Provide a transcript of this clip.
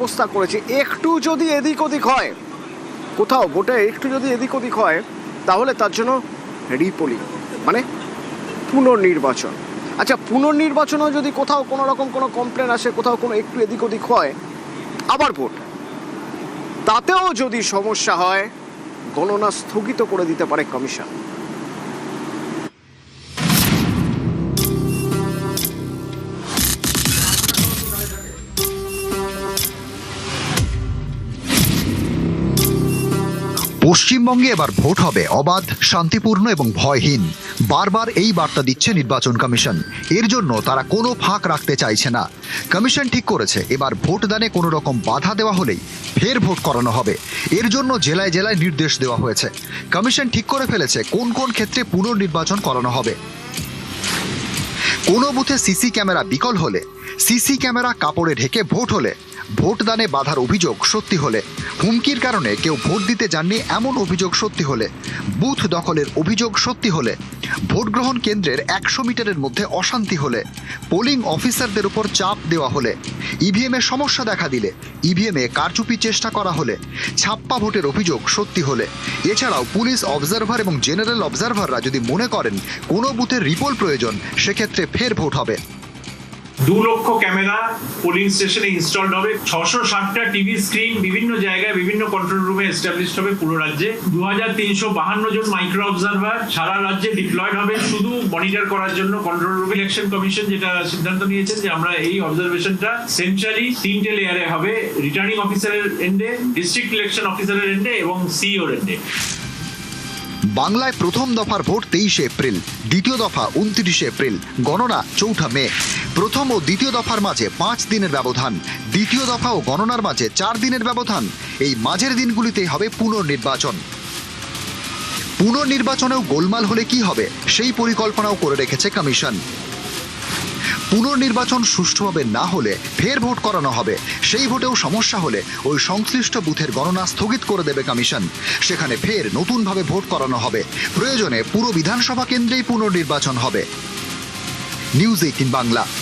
ব্যবস্থা করেছে। একটু যদি এদিক ওদিক হয়, কোথাও ভোটে একটু যদি এদিক ওদিক হয়, তাহলে তার জন্য রিপোলিং মানে পুনর্নির্বাচন। আচ্ছা, পুনর্নির্বাচনেও যদি কোথাও কোনো রকম কোনো কমপ্লেন আসে, কোথাও কোনো একটু এদিক ওদিক হয়, আবার ভোট, তাতেও যদি সমস্যা হয়, গণনা স্থগিত করে দিতে পারে কমিশন। পশ্চিমবঙ্গে এবার ভোট হবে অবাধ, শান্তিপূর্ণ এবং ভয়হীন। বারবার এই বার্তা দিচ্ছে নির্বাচন কমিশন। এর জন্য তারা কোনো ফাঁক রাখতে চাইছে না। কমিশন ঠিক করেছে এবার ভোটদানে কোনো রকম বাধা দেওয়া হলেই ফের ভোট করানো হবে। এর জন্য জেলায় জেলায় নির্দেশ দেওয়া হয়েছে। কমিশন ঠিক করে ফেলেছে কোন কোন ক্ষেত্রে পুনর্নির্বাচন করানো হবে। কোনো বুথে সিসি ক্যামেরা বিকল হলে, সিসি ক্যামেরা কাপড়ে ঢেকে ভোট হলে, ভোটদানে বাধার অভিযোগ সত্যি হলে, হুমকির কারণে কেউ ভোট দিতে যাননি এমন অভিযোগ সত্যি হলে, বুথ দখলের অভিযোগ সত্যি হলে, ভোট গ্রহণ কেন্দ্রের 100 মিটারের মধ্যে অশান্তি হলে, পোলিং অফিসারদের উপর চাপ দেওয়া হলে, ইভিএমে সমস্যা দেখা দিলে, ইভিএমে কারচুপি চেষ্টা করা হলে, ছাপ্পা ভোটের অভিযোগ সত্যি হলে, এছাড়াও পুলিশ অবজারভার এবং জেনারেল অবজারভাররা যদি মনে করেন কোনো বুথের রিপোল প্রয়োজন, সেক্ষেত্রে ফের ভোট হবে। 2 লক্ষ ক্যামেরা পোলিং স্টেশনে ইনস্টলড হবে, 660টা টিভি স্ক্রিন বিভিন্ন জায়গায় বিভিন্ন কন্ট্রোল রুমে এস্টাবলিশড হবে পুরো রাজ্যে, 2352 জন মাইক্রো অবজারভার সারা রাজ্যে ডিপ্লয়েড হবে শুধু মনিটর করার জন্য কন্ট্রোল রুম। ইলেকশন কমিশন যেটা সিদ্ধান্ত নিয়েছেন যে আমরা এই অবজারভেশনটা সেন্ট্রালি 3টে লেয়ারে হবে, রিটার্নিং অফিসারের এন্ডে, ডিস্ট্রিক্ট ইলেকশন অফিসারের এন্ডে এবং সিইওর এন্ডে। বাংলায় প্রথম দফার ভোট 23 এপ্রিল, দ্বিতীয় দফা 29 এপ্রিল, গণনা 4 মে। প্রথম ও দ্বিতীয় দফার মাঝে 5 দিনের ব্যবধান, দ্বিতীয় দফা ও গণনার মাঝে 4 দিনের ব্যবধান। এই মাঝের দিনগুলিতেই হবে পুনর্নির্বাচন। পুনর্নির্বাচনেও গোলমাল হলে কি হবে সেই পরিকল্পনাও করে রেখেছে কমিশন। পুনর্নির্বাচন সুষ্ঠুভাবে না হলে ফের ভোট করানো হবে। সেই ভোটেও সমস্যা হলে ওই সংশ্লিষ্ট বুথের গণনা স্থগিত করে দেবে কমিশন। সেখানে ফের নতুনভাবে ভোট করানো হবে। প্রয়োজনে পুরো বিধানসভা কেন্দ্রেই পুনর্নির্বাচন হবে। নিউজ 18 বাংলা।